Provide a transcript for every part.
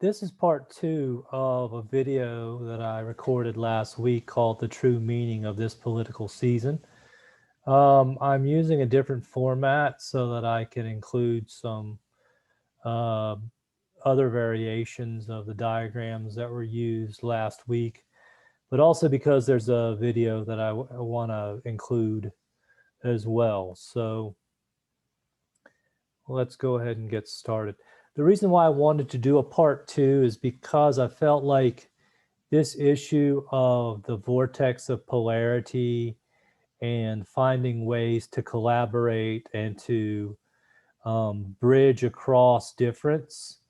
This is part 2 of a video that I recorded last week called The True Meaning of This Political Season. I'm using a different format so that I can include some uh, other variations of the diagrams that were used last week, but also because there's a video that I want to include as well. So let's go ahead and get started. The reason why I wanted to do a part 2 is because I felt like this issue of the vortex of polarity and finding ways to collaborate and to bridge across difference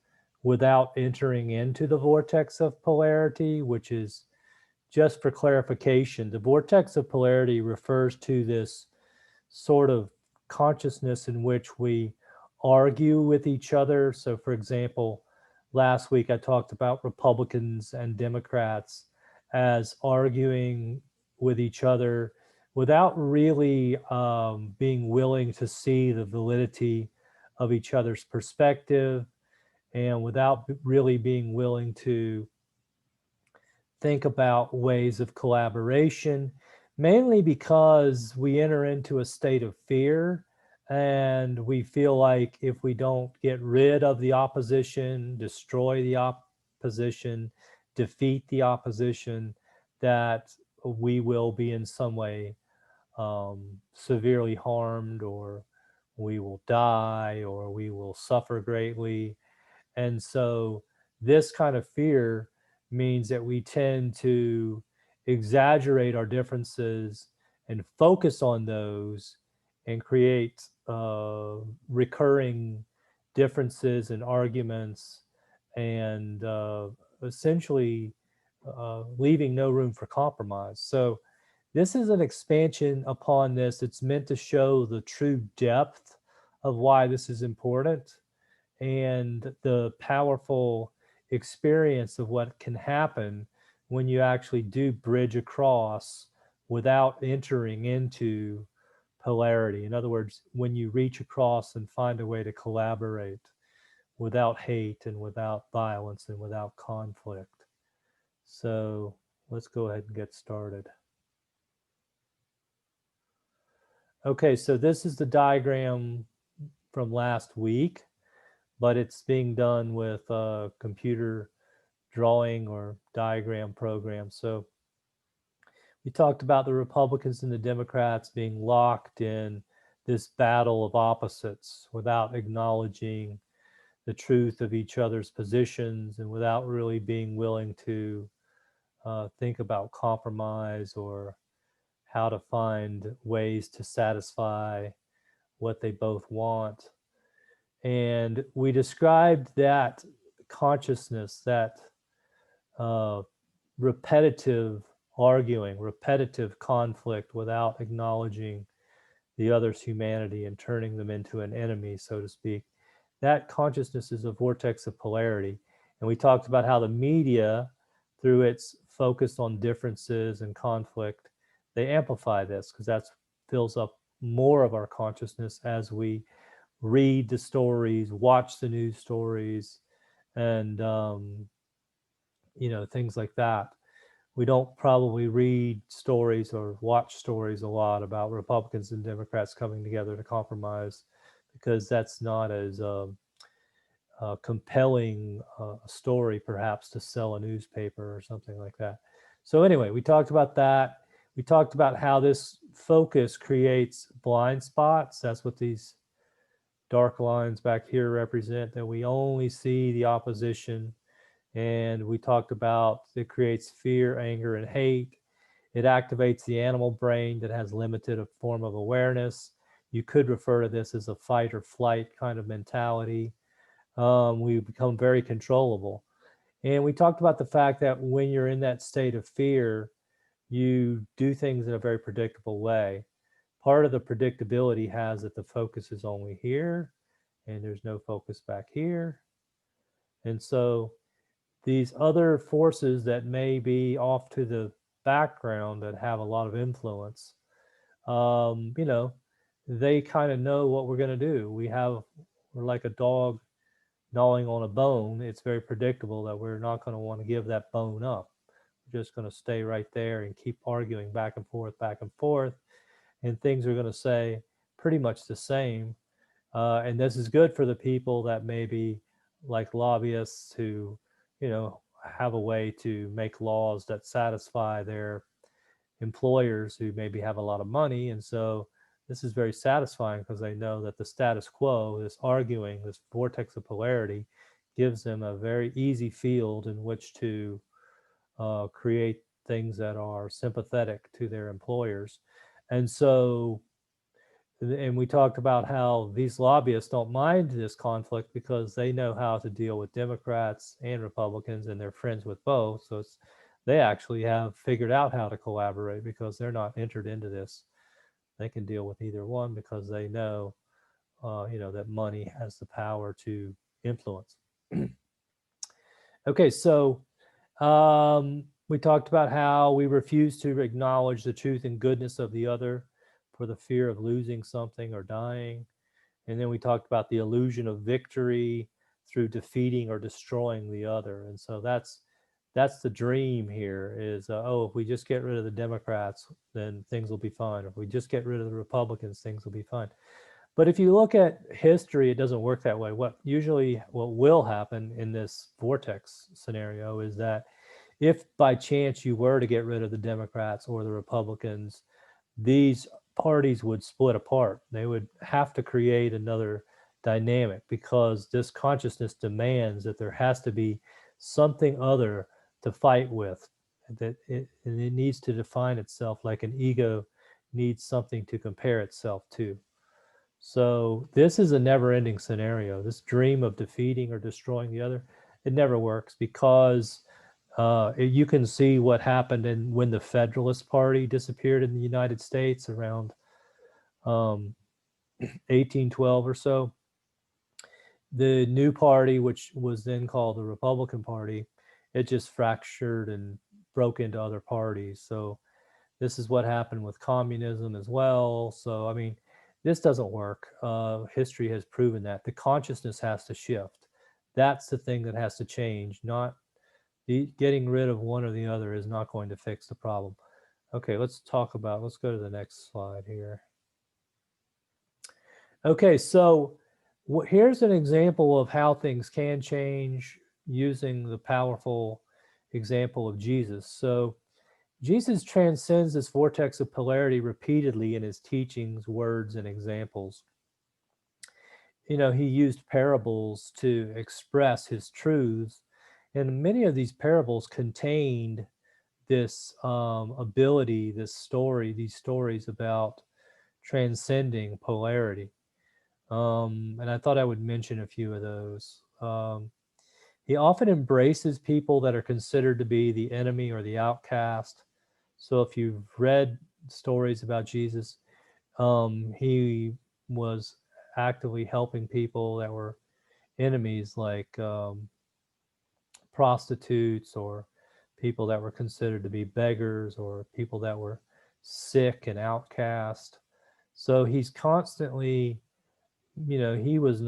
without entering into the vortex of polarity, which is, just for clarification, the vortex of polarity refers to this sort of consciousness in which we argue with each other. So, for example, last week I talked about Republicans and Democrats as arguing with each other without really being willing to see the validity of each other's perspective and without really being willing to think about ways of collaboration, mainly because we enter into a state of fear and we feel like if we don't get rid of the opposition, destroy the opposition, defeat the opposition, that we will be in some way severely harmed, or we will die, or we will suffer greatly. And so this kind of fear means that we tend to exaggerate our differences and focus on those and create recurring differences and arguments, and essentially leaving no room for compromise. So this is an expansion upon this. It's meant to show the true depth of why this is important and the powerful experience of what can happen when you actually do bridge across without entering into polarity. In other words, when you reach across and find a way to collaborate without hate and without violence and without conflict. So let's go ahead and get started. Okay, so this is the diagram from last week, but it's being done with a computer drawing or diagram program. So we talked about the Republicans and the Democrats being locked in this battle of opposites without acknowledging the truth of each other's positions and without really being willing to think about compromise or how to find ways to satisfy what they both want. And we described that consciousness, that repetitive arguing, repetitive conflict without acknowledging the other's humanity and turning them into an enemy, so to speak. That consciousness is a vortex of polarity. And we talked about how the media, through its focus on differences and conflict, they amplify this because that fills up more of our consciousness as we read the stories, watch the news stories, and things like that. We don't probably read stories or watch stories a lot about Republicans and Democrats coming together to compromise because that's not as compelling a story perhaps to sell a newspaper or something like that. So anyway, we talked about that. We talked about how this focus creates blind spots. That's what these dark lines back here represent, that we only see the opposition. And we talked about it creates fear, anger, and hate. It activates the animal brain that has limited a form of awareness. You could refer to this as a fight or flight kind of mentality. We become very controllable. And we talked about the fact that when you're in that state of fear, you do things in a very predictable way. Part of the predictability has that the focus is only here and there's no focus back here. And so these other forces that may be off to the background that have a lot of influence, they kind of know what we're going to do. We're like a dog gnawing on a bone, it's very predictable that we're not going to want to give that bone up. We're just going to stay right there and keep arguing back and forth, and things are going to stay pretty much the same. And this is good for the people that maybe like lobbyists who, have a way to make laws that satisfy their employers who maybe have a lot of money. And so this is very satisfying because they know that the status quo, this arguing, this vortex of polarity, gives them a very easy field in which to create things that are sympathetic to their employers. And so, and we talked about how these lobbyists don't mind this conflict because they know how to deal with Democrats and Republicans, and they're friends with both. So they actually have figured out how to collaborate because they're not entered into this. They can deal with either one because they know, that money has the power to influence. Okay, so we talked about how we refuse to acknowledge the truth and goodness of the other for the fear of losing something or dying. And then we talked about the illusion of victory through defeating or destroying the other. And so that's the dream here is, if we just get rid of the Democrats, then things will be fine. If we just get rid of the Republicans, things will be fine. But if you look at history, it doesn't work that way. What will happen in this vortex scenario is that if by chance you were to get rid of the Democrats or the Republicans, these parties would split apart. They would have to create another dynamic because this consciousness demands that there has to be something other to fight with, that it needs to define itself like an ego needs something to compare itself to. So this is a never-ending scenario. This dream of defeating or destroying the other, it never works because you can see what happened when the Federalist Party disappeared in the United States around 1812 or so. The new party, which was then called the Republican Party, it just fractured and broke into other parties. So this is what happened with communism as well. So, I mean, this doesn't work. History has proven that. The consciousness has to shift. That's the thing that has to change. Not getting rid of one or the other is not going to fix the problem. Okay, let's go to the next slide here. Okay, so here's an example of how things can change using the powerful example of Jesus. So Jesus transcends this vortex of polarity repeatedly in his teachings, words, and examples. He used parables to express his truths, and many of these parables contained this ability, these stories about transcending polarity. And I thought I would mention a few of those. He often embraces people that are considered to be the enemy or the outcast. So if you've read stories about Jesus, he was actively helping people that were enemies, like prostitutes or people that were considered to be beggars or people that were sick and outcast. So he's constantly, he was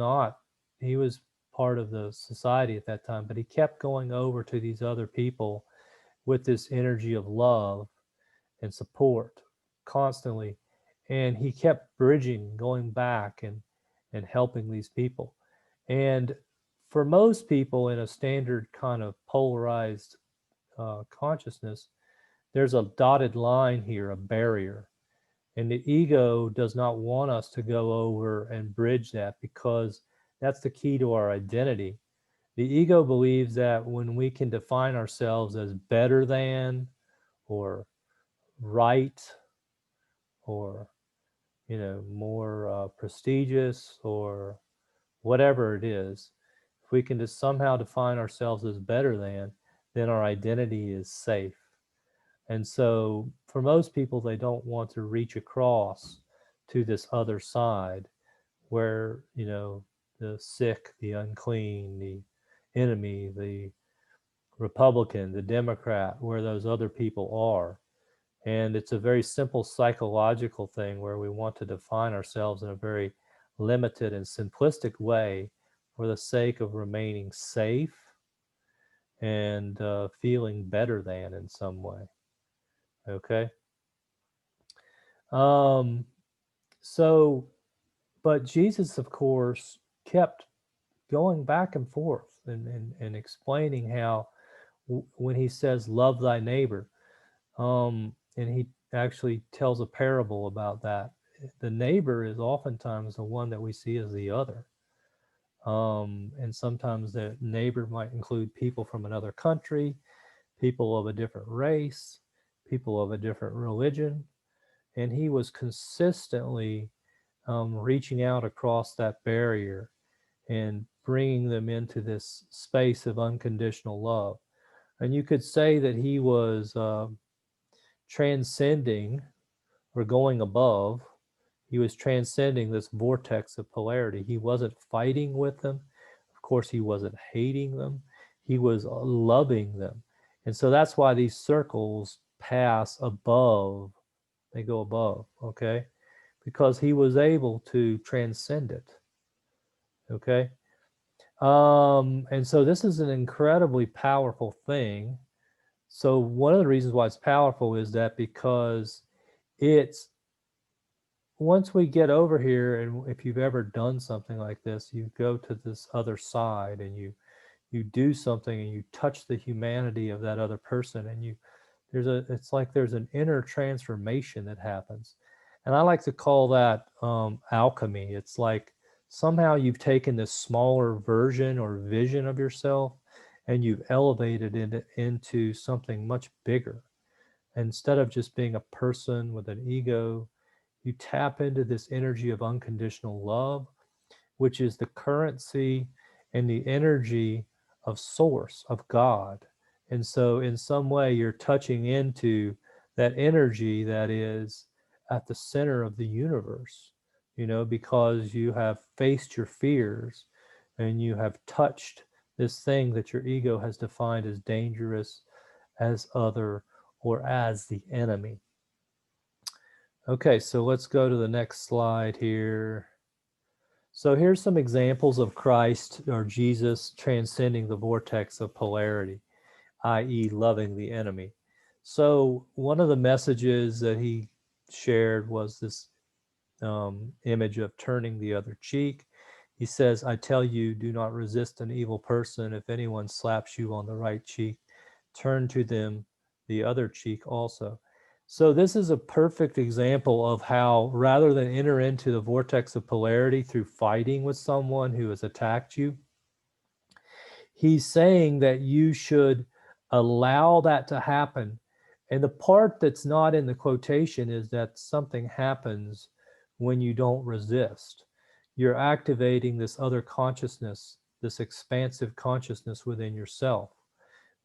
part of the society at that time, but he kept going over to these other people with this energy of love and support constantly. And he kept bridging, going back and helping these people. And for most people in a standard kind of polarized consciousness, there's a dotted line here, a barrier. And the ego does not want us to go over and bridge that because that's the key to our identity. The ego believes that when we can define ourselves as better than or right or more prestigious or whatever it is, if we can just somehow define ourselves as better than, then our identity is safe. And so for most people, they don't want to reach across to this other side where, the sick, the unclean, the enemy, the Republican, the Democrat, where those other people are. And it's a very simple psychological thing where we want to define ourselves in a very limited and simplistic way for the sake of remaining safe and feeling better than in some way. Okay. Um, so, but Jesus, of course, kept going back and forth and explaining how when he says, love thy neighbor, and he actually tells a parable about that. The neighbor is oftentimes the one that we see as the other. And sometimes the neighbor might include people from another country, people of a different race, people of a different religion. And he was consistently reaching out across that barrier and bringing them into this space of unconditional love. And you could say that he was transcending or going above. He was transcending this vortex of polarity. He wasn't fighting with them. Of course, he wasn't hating them. He was loving them. And so that's why these circles pass above, they go above, okay? Because he was able to transcend it, okay? And so this is an incredibly powerful thing. So one of the reasons why it's powerful is that because it's, once we get over here, and if you've ever done something like this, you go to this other side and you do something and you touch the humanity of that other person, and it's like there's an inner transformation that happens. And I like to call that alchemy. It's like somehow you've taken this smaller version or vision of yourself and you've elevated it into something much bigger. Instead of just being a person with an ego, you tap into this energy of unconditional love, which is the currency and the energy of source, of God. And so in some way you're touching into that energy that is at the center of the universe, because you have faced your fears and you have touched this thing that your ego has defined as dangerous, as other, or as the enemy. Okay, so let's go to the next slide here. So here's some examples of Christ or Jesus transcending the vortex of polarity, i.e., loving the enemy. So one of the messages that he shared was this image of turning the other cheek. He says, I tell you, do not resist an evil person. If anyone slaps you on the right cheek, turn to them the other cheek also. So this is a perfect example of how, rather than enter into the vortex of polarity through fighting with someone who has attacked you, he's saying that you should allow that to happen. And the part that's not in the quotation is that something happens when you don't resist. You're activating this other consciousness, this expansive consciousness within yourself.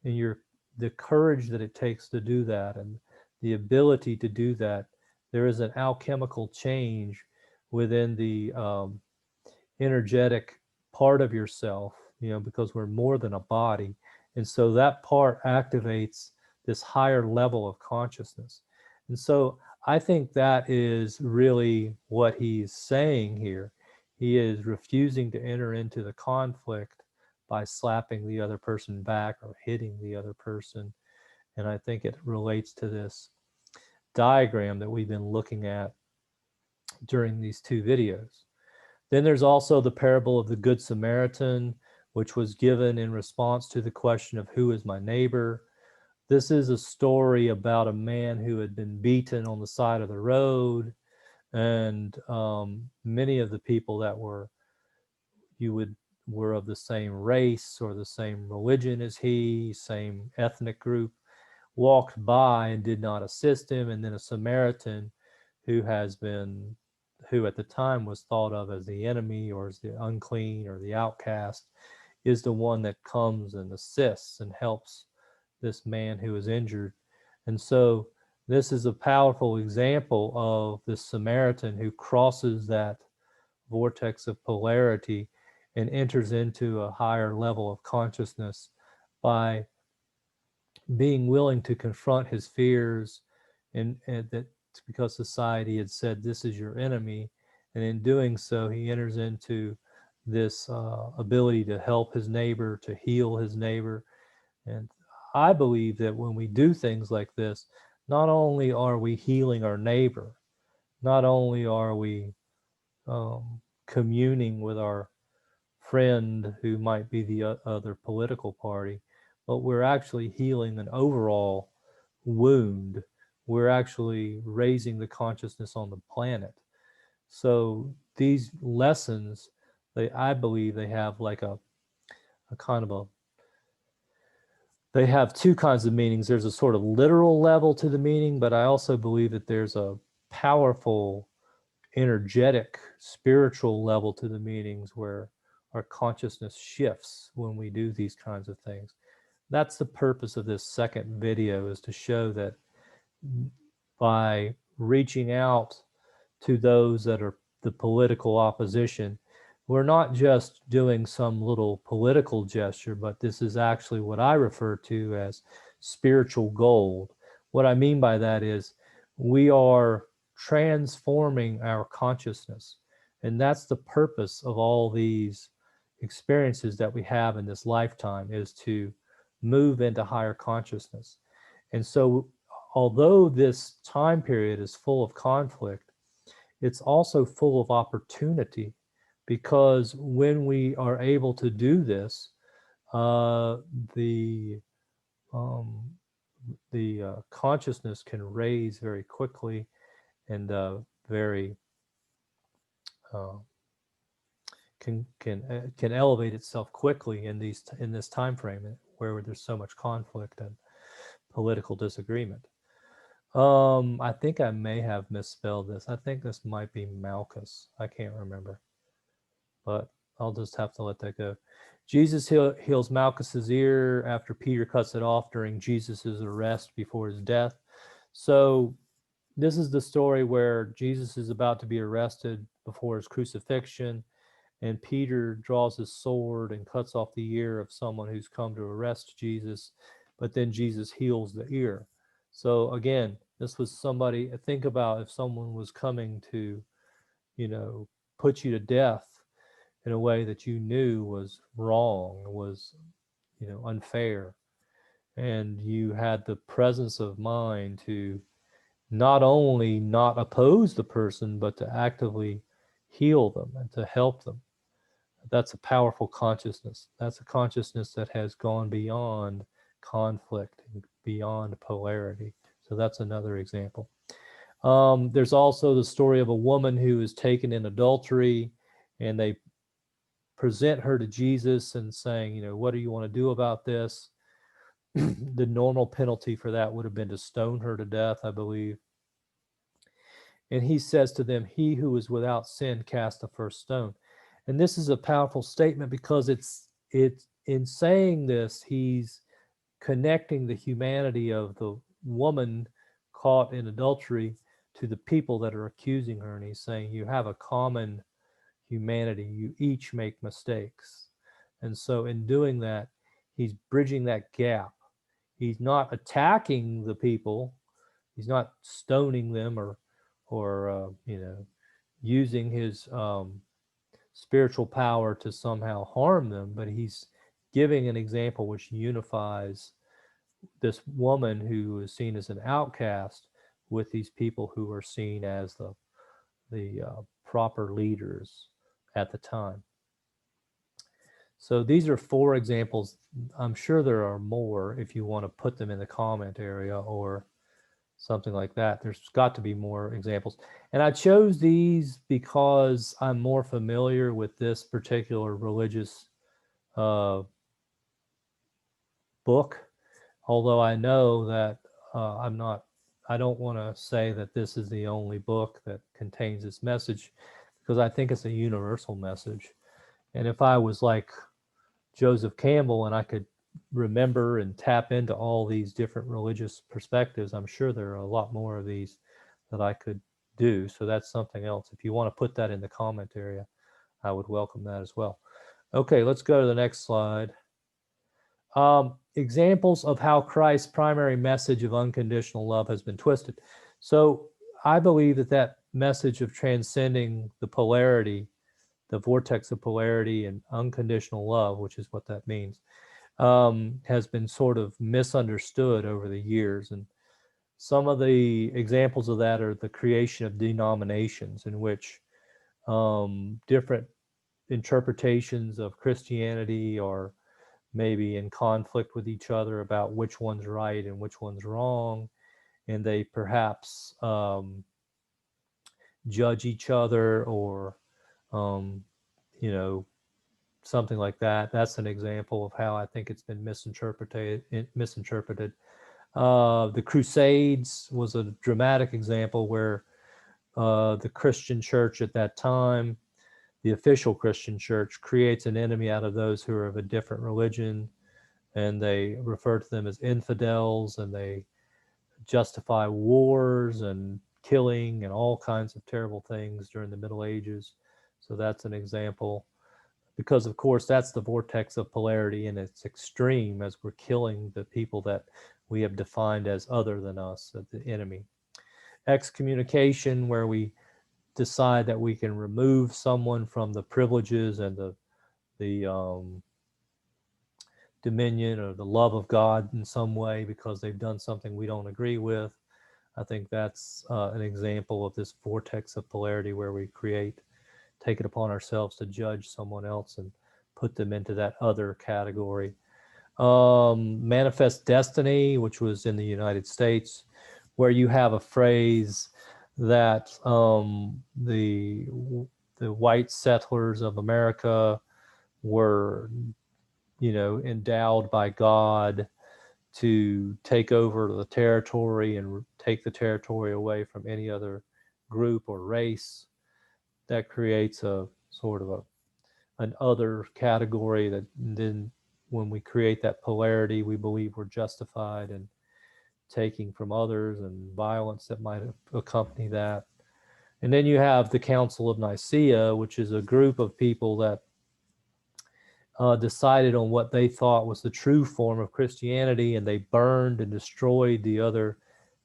And the courage that it takes to do that, and the ability to do that, there is an alchemical change within the energetic part of yourself, because we're more than a body. And so that part activates this higher level of consciousness. And so I think that is really what he's saying here. He is refusing to enter into the conflict by slapping the other person back or hitting the other person. And I think it relates to this diagram that we've been looking at during these two videos. Then there's also the parable of the Good Samaritan, which was given in response to the question of who is my neighbor. This is a story about a man who had been beaten on the side of the road, and many of the people that were of the same race or the same religion as he, same ethnic group, walked by and did not assist him. And then a Samaritan who at the time was thought of as the enemy or as the unclean or the outcast, is the one that comes and assists and helps this man who is injured. And so this is a powerful example of the Samaritan who crosses that vortex of polarity and enters into a higher level of consciousness by being willing to confront his fears, and that because society had said this is your enemy. And in doing so, he enters into this ability to help his neighbor, to heal his neighbor. And I believe that when we do things like this, not only are we healing our neighbor, not only are we communing with our friend who might be the other political party, but we're actually healing an overall wound. We're actually raising the consciousness on the planet. So these lessons, I believe they have like a kind of a, they have two kinds of meanings. There's a sort of literal level to the meaning, but I also believe that there's a powerful, energetic, spiritual level to the meanings where our consciousness shifts when we do these kinds of things. That's the purpose of this second video, is to show that by reaching out to those that are the political opposition, we're not just doing some little political gesture, but this is actually what I refer to as spiritual gold. What I mean by that is we are transforming our consciousness. And that's the purpose of all these experiences that we have in this lifetime, is to move into higher consciousness. And so, although this time period is full of conflict, it's also full of opportunity, because when we are able to do this, the consciousness can raise very quickly and very can elevate itself quickly in this time frame where there's so much conflict and political disagreement. I think I may have misspelled this. I think this might be Malchus. I can't remember, but I'll just have to let that go. Jesus heals Malchus's ear after Peter cuts it off during Jesus's arrest before his death. So this is the story where Jesus is about to be arrested before his crucifixion, and Peter draws his sword and cuts off the ear of someone who's come to arrest Jesus, but then Jesus heals the ear. So again, this was somebody, think about if someone was coming to, put you to death in a way that you knew was wrong, was, unfair. And you had the presence of mind to not only not oppose the person, but to actively heal them and to help them. That's a powerful consciousness. That's a consciousness that has gone beyond conflict and beyond polarity. So that's another example. There's also the story of a woman who is taken in adultery, and they present her to Jesus and saying, what do you want to do about this? The normal penalty for that would have been to stone her to death, I believe. And he says to them, he who is without sin cast the first stone. And this is a powerful statement because it's in saying this, he's connecting the humanity of the woman caught in adultery to the people that are accusing her. And he's saying, you have a common humanity. You each make mistakes. And so in doing that, he's bridging that gap. He's not attacking the people. He's not stoning them or using his spiritual power to somehow harm them, but he's giving an example which unifies this woman who is seen as an outcast with these people who are seen as the proper leaders at the time. So these are 4 examples. I'm sure there are more if you want to put them in the comment area or something like that. There's got to be more examples. And I chose these because I'm more familiar with this particular religious book, although I know that I don't want to say that this is the only book that contains this message, because I think it's a universal message. And if I was like Joseph Campbell and I could remember and tap into all these different religious perspectives, I'm sure there are a lot more of these that I could do. So that's something else. If you want to put that in the comment area, I would welcome that as well. Okay, let's go to the next slide. Examples of how Christ's primary message of unconditional love has been twisted. So I believe that message of transcending the polarity the vortex of polarity and unconditional love, which is what that means, has been sort of misunderstood over the years. And some of the examples of that are the creation of denominations, in which different interpretations of Christianity are maybe in conflict with each other about which one's right and which one's wrong, and they perhaps judge each other, or you know, something like that. That's an example of how I think it's been misinterpreted. The Crusades was a dramatic example where the Christian church at that time, the official Christian church, creates an enemy out of those who are of a different religion, and they refer to them as infidels, and they justify wars and killing and all kinds of terrible things during the Middle Ages. So that's an example, because of course that's the vortex of polarity in its extreme, as we're killing the people that we have defined as other than us, as the enemy. Excommunication, where we decide that we can remove someone from the privileges and the dominion or the love of God in some way because they've done something we don't agree with. I think that's an example of this vortex of polarity, where we take it upon ourselves to judge someone else and put them into that other category. Manifest destiny, which was in the United States, where you have a phrase that the white settlers of America were, endowed by God to take over the territory and take the territory away from any other group or race. That creates a sort of an other category that then, when we create that polarity, we believe we're justified in taking from others, and violence that might accompany that. And then you have the Council of Nicaea, which is a group of people that decided on what they thought was the true form of Christianity, and they burned and destroyed the other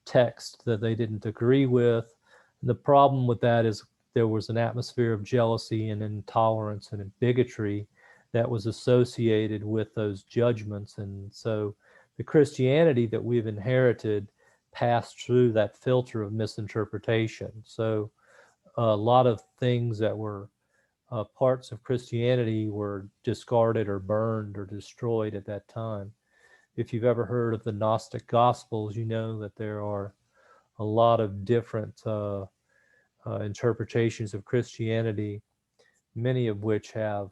text that they didn't agree with. And the problem with that is there was an atmosphere of jealousy and intolerance and bigotry that was associated with those judgments. And so the Christianity that we've inherited passed through that filter of misinterpretation. So a lot of things that were parts of Christianity were discarded or burned or destroyed at that time. If you've ever heard of the Gnostic Gospels, you know that there are a lot of different interpretations of Christianity, many of which have,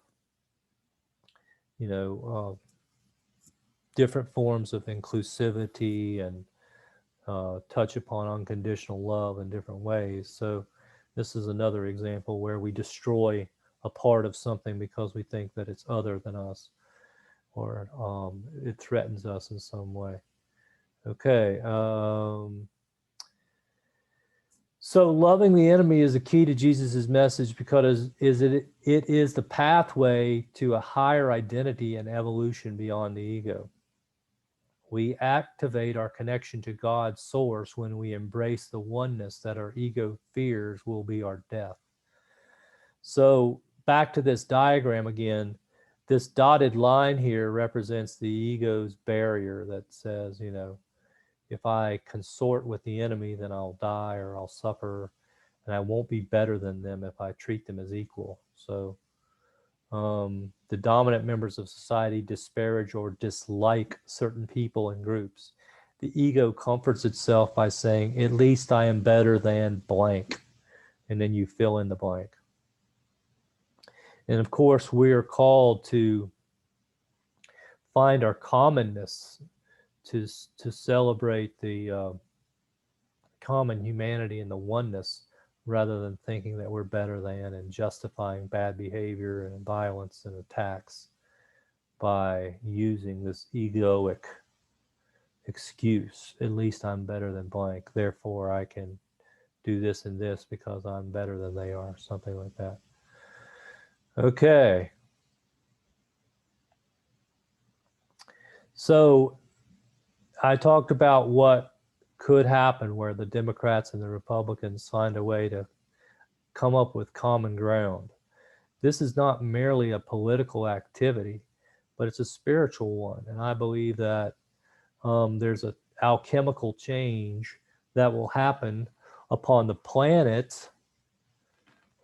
different forms of inclusivity and touch upon unconditional love in different ways. So this is another example where we destroy a part of something because we think that it's other than us, or it threatens us in some way. Okay. So loving the enemy is the key to Jesus's message, because it is the pathway to a higher identity and evolution beyond the ego. We activate our connection to God's source when we embrace the oneness that our ego fears will be our death. So back to this diagram again, this dotted line here represents the ego's barrier that says, if I consort with the enemy, then I'll die or I'll suffer, and I won't be better than them if I treat them as equal. So the dominant members of society disparage or dislike certain people and groups. The ego comforts itself by saying, at least I am better than blank. And then you fill in the blank. And of course, we are called to find our commonness, to celebrate the common humanity and the oneness, rather than thinking that we're better than and justifying bad behavior and violence and attacks by using this egoic excuse. At least I'm better than blank, therefore I can do this and this because I'm better than they are, something like that. Okay. So I talked about what could happen where the Democrats and the Republicans find a way to come up with common ground. This is not merely a political activity, but it's a spiritual one. And I believe that there's an alchemical change that will happen upon the planet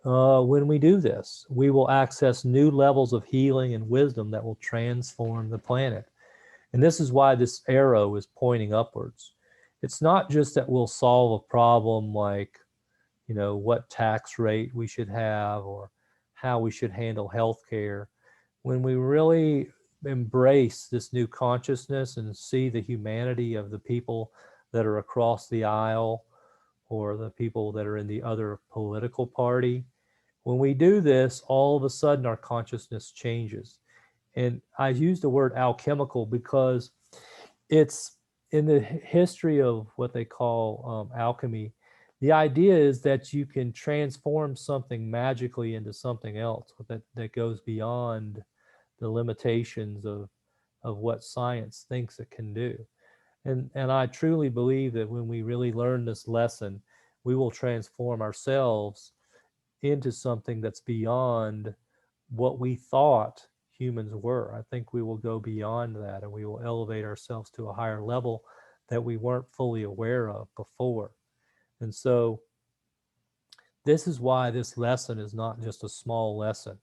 when we do this. We will access new levels of healing and wisdom that will transform the planet. And this is why this arrow is pointing upwards. It's not just that we'll solve a problem like, what tax rate we should have or how we should handle healthcare. When we really embrace this new consciousness and see the humanity of the people that are across the aisle or the people that are in the other political party, when we do this, all of a sudden our consciousness changes. And I use the word alchemical because it's in the history of what they call alchemy. The idea is that you can transform something magically into something else that goes beyond the limitations of what science thinks it can do. And I truly believe that when we really learn this lesson, we will transform ourselves into something that's beyond what we thought humans were. I think we will go beyond that and we will elevate ourselves to a higher level that we weren't fully aware of before. And so this is why this lesson is not just a small lesson.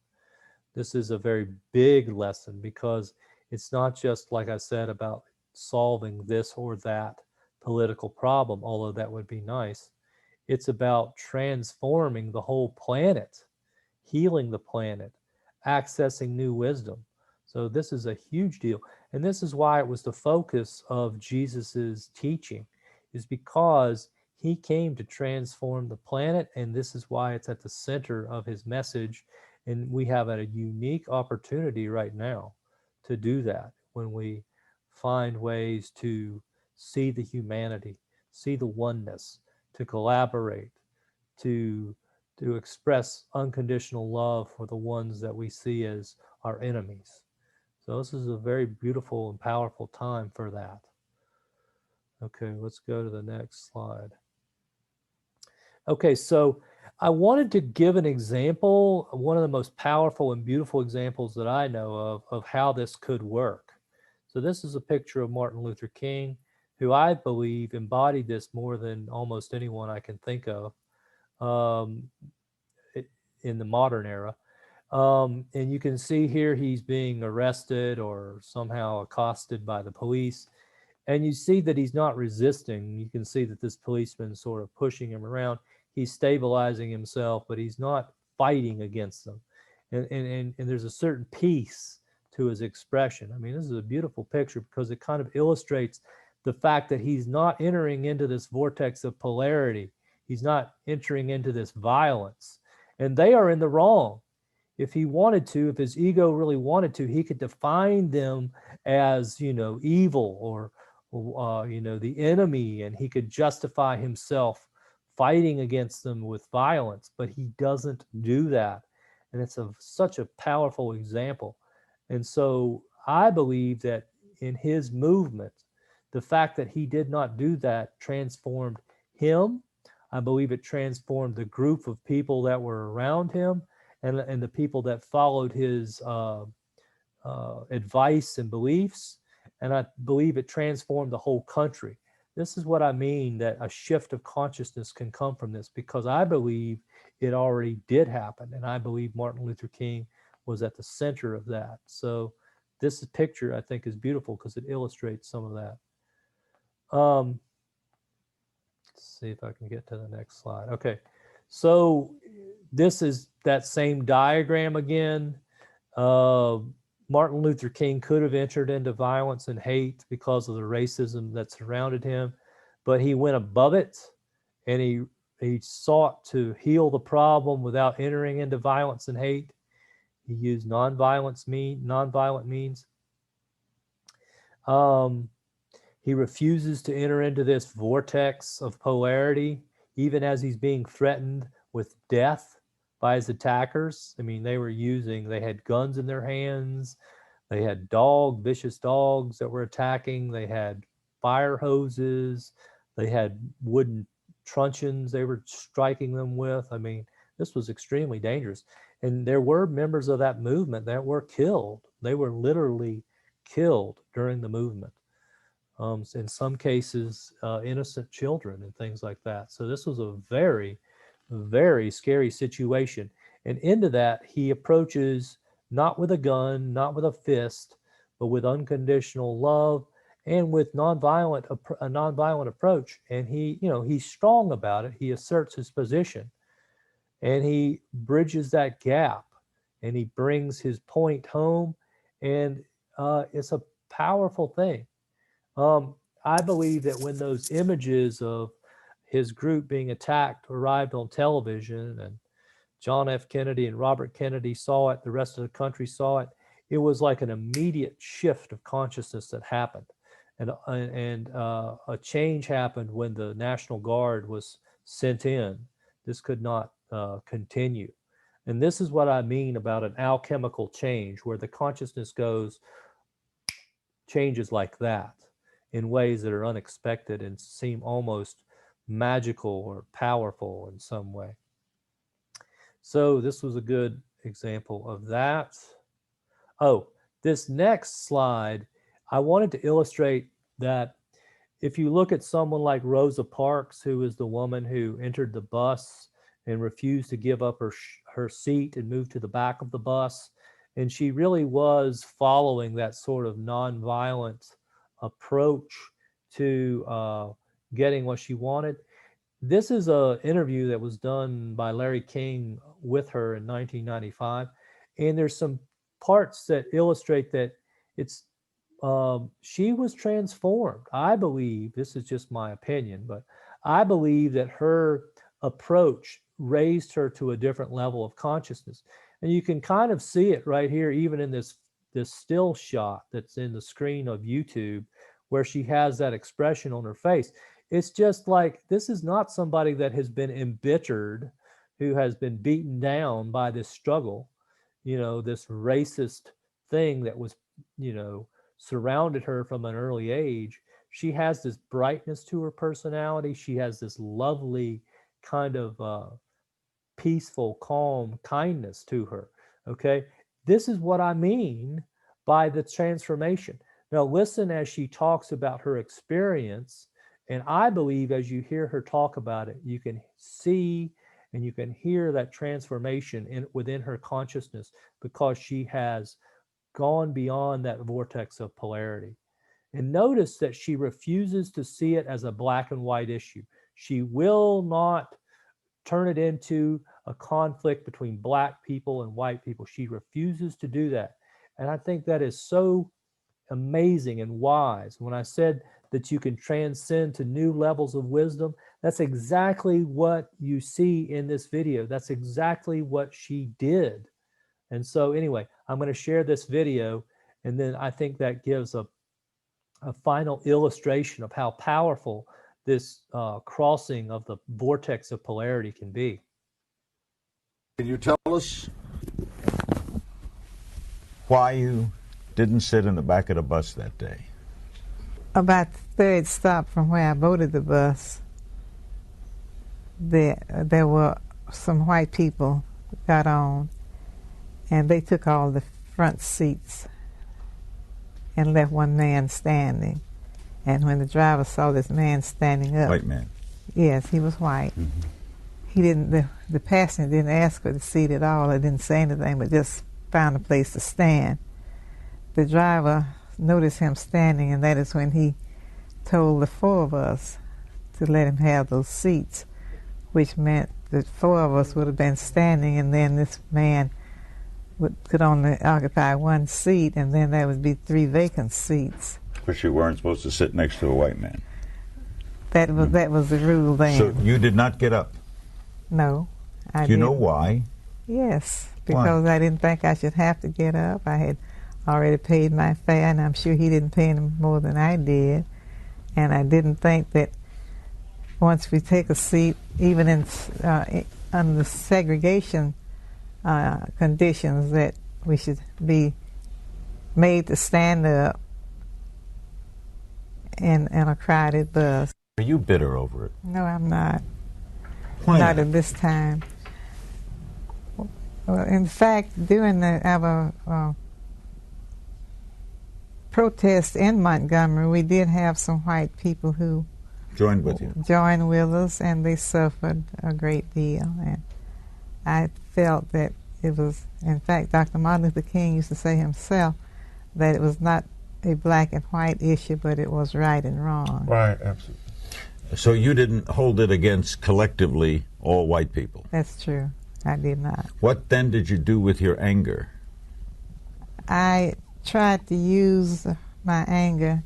This is a very big lesson because it's not just, like I said, about solving this or that political problem, although that would be nice. It's about transforming the whole planet, healing the planet, accessing new wisdom. So this is a huge deal. And this is why it was the focus of Jesus's teaching, is because he came to transform the planet. And this is why it's at the center of his message. And we have a unique opportunity right now to do that when we find ways to see the humanity, see the oneness, to collaborate, to express unconditional love for the ones that we see as our enemies. So this is a very beautiful and powerful time for that. Okay, let's go to the next slide. Okay, so I wanted to give an example, one of the most powerful and beautiful examples that I know of how this could work. So this is a picture of Martin Luther King, who I believe embodied this more than almost anyone I can think of in the modern era. And you can see here he's being arrested or somehow accosted by the police. And you see that he's not resisting. You can see that this policeman is sort of pushing him around. He's stabilizing himself, but he's not fighting against them. And there's a certain peace to his expression. I mean, this is a beautiful picture because it kind of illustrates the fact that he's not entering into this vortex of polarity. He's not entering into this violence. And they are in the wrong. If he wanted to, if his ego really wanted to, he could define them as, evil or the enemy, and he could justify himself fighting against them with violence, but he doesn't do that. And it's such a powerful example. And so I believe that in his movement, the fact that he did not do that transformed him. I believe it transformed the group of people that were around him and the people that followed his advice and beliefs. And I believe it transformed the whole country. This is what I mean, that a shift of consciousness can come from this, because I believe it already did happen. And I believe Martin Luther King was at the center of that. So this picture, I think, is beautiful because it illustrates some of that. Let's see if I can get to the next slide. Okay, so this is that same diagram again. Martin Luther King could have entered into violence and hate because of the racism that surrounded him, but he went above it and he sought to heal the problem without entering into violence and hate. He used nonviolent means. He refuses to enter into this vortex of polarity, even as he's being threatened with death by his attackers. I mean, they had guns in their hands. They had vicious dogs that were attacking. They had fire hoses. They had wooden truncheons they were striking them with. I mean, this was extremely dangerous. And there were members of that movement that were killed. They were literally killed during the movement. In some cases, innocent children and things like that. So this was a very, very scary situation. And into that, he approaches not with a gun, not with a fist, but with unconditional love and with a nonviolent approach. And he's strong about it. He asserts his position, and he bridges that gap, and he brings his point home, and it's a powerful thing. I believe that when those images of his group being attacked arrived on television, and John F. Kennedy and Robert Kennedy saw it, the rest of the country saw it, it was like an immediate shift of consciousness that happened. And a change happened when the National Guard was sent in. This could not continue. And this is what I mean about an alchemical change, where the consciousness changes like that in ways that are unexpected and seem almost magical or powerful in some way. So this was a good example of that. Oh, this next slide, I wanted to illustrate that if you look at someone like Rosa Parks, who is the woman who entered the bus and refused to give up her seat and moved to the back of the bus, and she really was following that sort of nonviolent approach to getting what she wanted. This is an interview that was done by Larry King with her in 1995, and there's some parts that illustrate that she was transformed. I believe, this is just my opinion, but I believe that her approach raised her to a different level of consciousness. And you can kind of see it right here, even in this still shot that's in the screen of YouTube, where she has that expression on her face. It's just like, this is not somebody that has been embittered, who has been beaten down by this struggle, this racist thing that was, surrounded her from an early age. She has this brightness to her personality. She has this lovely kind of peaceful, calm kindness to her. Okay. This is what I mean by the transformation. Now listen as she talks about her experience. And I believe as you hear her talk about it, you can see and you can hear that transformation within her consciousness, because she has gone beyond that vortex of polarity. And notice that she refuses to see it as a black and white issue. She will not turn it into a conflict between black people and white people. She refuses to do that. And I think that is so amazing and wise. When I said that you can transcend to new levels of wisdom, that's exactly what you see in this video. That's exactly what she did. And so anyway, I'm going to share this video, and then I think that gives a final illustration of how powerful this crossing of the vortex of polarity can be. Can you tell us why you didn't sit in the back of the bus that day? About the third stop from where I boarded the bus, there were some white people got on, and they took all the front seats and left one man standing. And when the driver saw this man standing up... White man? Yes, he was white. Mm-hmm. He didn't, the passenger didn't ask for the seat at all. He didn't say anything, but just found a place to stand. The driver noticed him standing, and that is when he told the four of us to let him have those seats, which meant that four of us would have been standing, and then this man could only occupy one seat, and then there would be 3 vacant seats. But you weren't supposed to sit next to a white man. That was the rule then. So you did not get up? No, I didn't. Do you know why? Yes, because why? I didn't think I should have to get up. I had already paid my fare, and I'm sure he didn't pay any more than I did. And I didn't think that once we take a seat, even in under the segregation conditions, that we should be made to stand up in a crowded bus. Are you bitter over it? No, I'm not. Why not not? at this time. Well, in fact, during our protest in Montgomery, we did have some white people who Joined with you. joined with us, and they suffered a great deal. And I felt that it was, in fact, Dr. Martin Luther King used to say himself that it was not a black and white issue, but it was right and wrong. Right, absolutely. So you didn't hold it against collectively all white people. That's true. I did not. What then did you do with your anger? I tried to use my anger.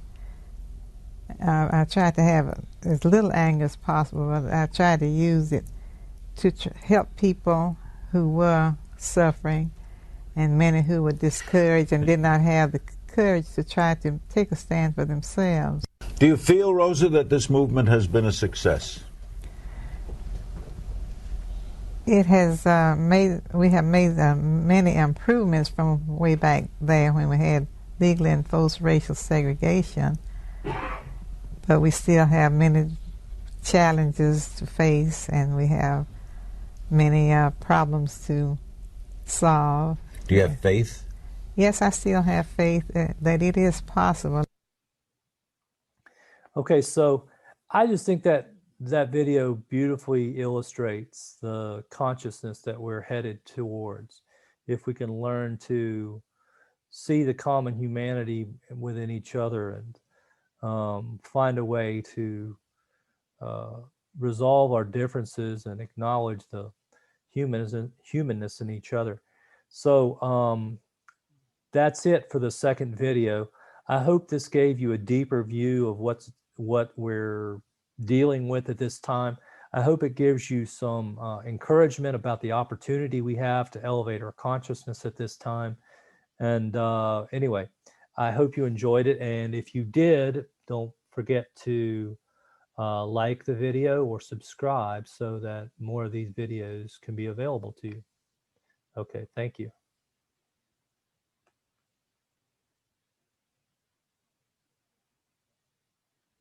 I tried to have as little anger as possible, but I tried to use it to help people who were suffering and many who were discouraged and did not have the courage to try to take a stand for themselves. Do you feel, Rosa, that this movement has been a success? It has we have made many improvements from way back there when we had legally enforced racial segregation, but we still have many challenges to face, and we have many problems to solve. Do you have faith? Yes, I still have faith that it is possible. Okay, so I just think that that video beautifully illustrates the consciousness that we're headed towards. If we can learn to see the common humanity within each other and find a way to resolve our differences and acknowledge the humanness in each other. So that's it for the second video. I hope this gave you a deeper view of what we're dealing with at this time. I hope it gives you some encouragement about the opportunity we have to elevate our consciousness at this time. And anyway, I hope you enjoyed it. And if you did, don't forget to like the video or subscribe so that more of these videos can be available to you. Okay, thank you.